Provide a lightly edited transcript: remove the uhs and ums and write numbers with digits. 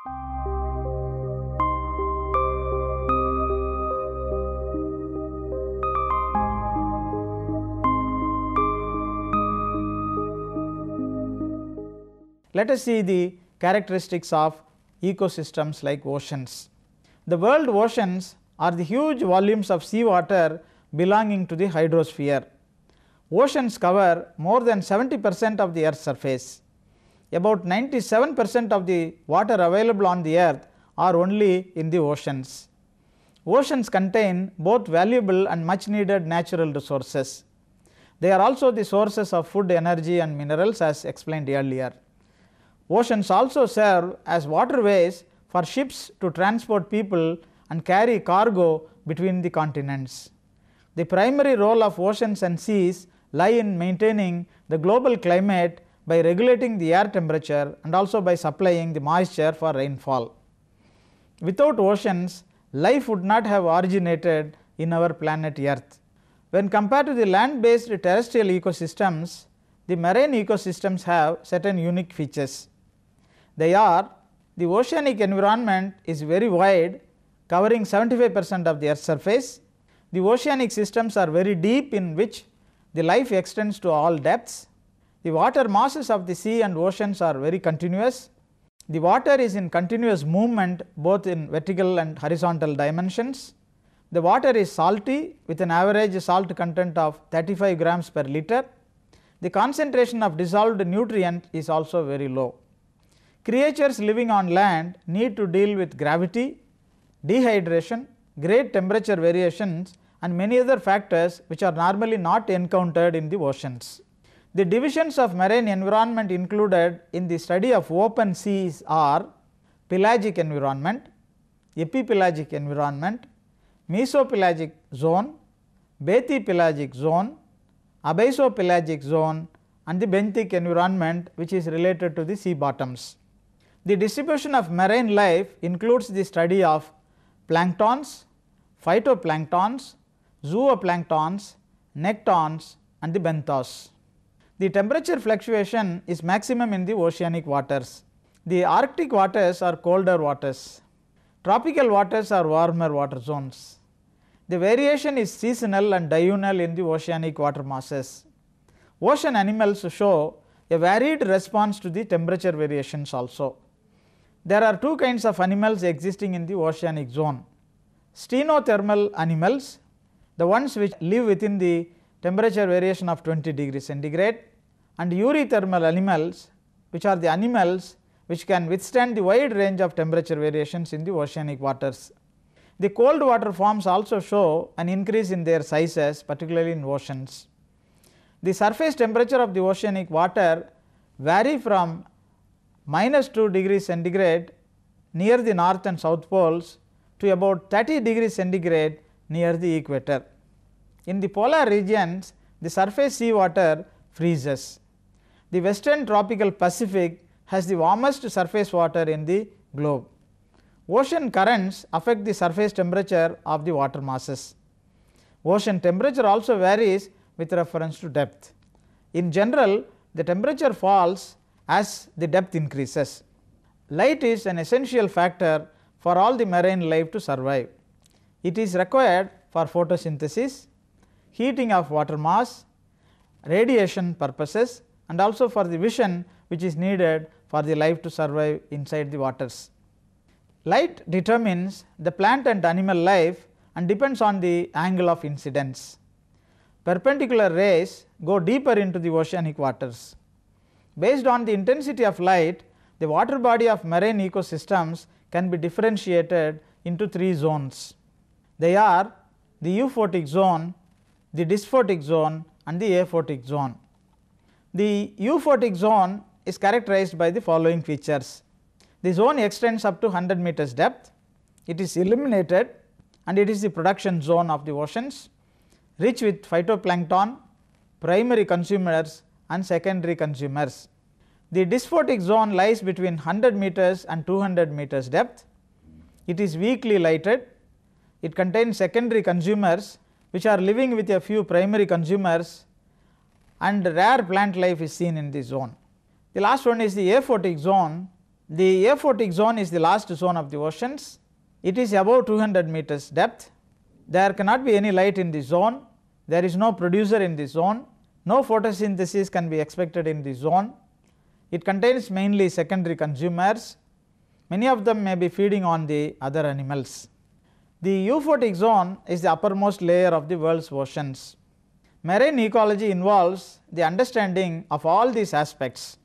Let us see the characteristics of ecosystems like oceans. The world oceans are the huge volumes of seawater belonging to the hydrosphere. Oceans cover more than 70% of the Earth's surface. About 97% of the water available on the Earth are only in the oceans. Oceans contain both valuable and much needed natural resources. They are also the sources of food, energy and minerals, as explained earlier. Oceans also serve as waterways for ships to transport people and carry cargo between the continents. The primary role of oceans and seas lie in maintaining the global climate by regulating the air temperature and also by supplying the moisture for rainfall. Without oceans, life would not have originated in our planet Earth. When compared to the land-based terrestrial ecosystems, the marine ecosystems have certain unique features. They are: the oceanic environment is very wide, covering 75% of the Earth's surface. The oceanic systems are very deep, in which the life extends to all depths. The water masses of the sea and oceans are very continuous. The water is in continuous movement both in vertical and horizontal dimensions. The water is salty with an average salt content of 35 grams per liter. The concentration of dissolved nutrient is also very low. Creatures living on land need to deal with gravity, dehydration, great temperature variations and many other factors which are normally not encountered in the oceans. The divisions of marine environment included in the study of open seas are pelagic environment, epipelagic environment, mesopelagic zone, bathypelagic zone, abyssopelagic zone and the benthic environment, which is related to the sea bottoms. The distribution of marine life includes the study of planktons, phytoplanktons, zooplanktons, nectons and the benthos. The temperature fluctuation is maximum in the oceanic waters. The Arctic waters are colder waters. Tropical waters are warmer water zones. The variation is seasonal and diurnal in the oceanic water masses. Ocean animals show a varied response to the temperature variations also. There are two kinds of animals existing in the oceanic zone: stenothermal animals, the ones which live within the temperature variation of 20 degrees centigrade, and eurythermal animals, which are the animals which can withstand the wide range of temperature variations in the oceanic waters. The cold water forms also show an increase in their sizes, particularly in oceans. The surface temperature of the oceanic water vary from -2 degrees centigrade near the north and south poles to about 30 degrees centigrade near the equator. In the polar regions, the surface sea water freezes. The western tropical Pacific has the warmest surface water in the globe. Ocean currents affect the surface temperature of the water masses. Ocean temperature also varies with reference to depth. In general, the temperature falls as the depth increases. Light is an essential factor for all the marine life to survive. It is required for photosynthesis, heating of water mass, radiation purposes and also for the vision which is needed for the life to survive inside the waters. Light determines the plant and animal life and depends on the angle of incidence. Perpendicular rays go deeper into the oceanic waters. Based on the intensity of light, the water body of marine ecosystems can be differentiated into three zones. They are the euphotic zone, the dysphotic zone and the aphotic zone. The euphotic zone is characterized by the following features. The zone extends up to 100 meters depth. It is illuminated and it is the production zone of the oceans, rich with phytoplankton, primary consumers and secondary consumers. The dysphotic zone lies between 100 meters and 200 meters depth. It is weakly lighted. It contains secondary consumers which are living with a few primary consumers, and rare plant life is seen in this zone. The last one is the aphotic zone. The aphotic zone is the last zone of the oceans. It is above 200 meters depth. There cannot be any light in the zone. There is no producer in the zone. No photosynthesis can be expected in the zone. It contains mainly secondary consumers. Many of them may be feeding on the other animals. The euphotic zone is the uppermost layer of the world's oceans. Marine ecology involves the understanding of all these aspects.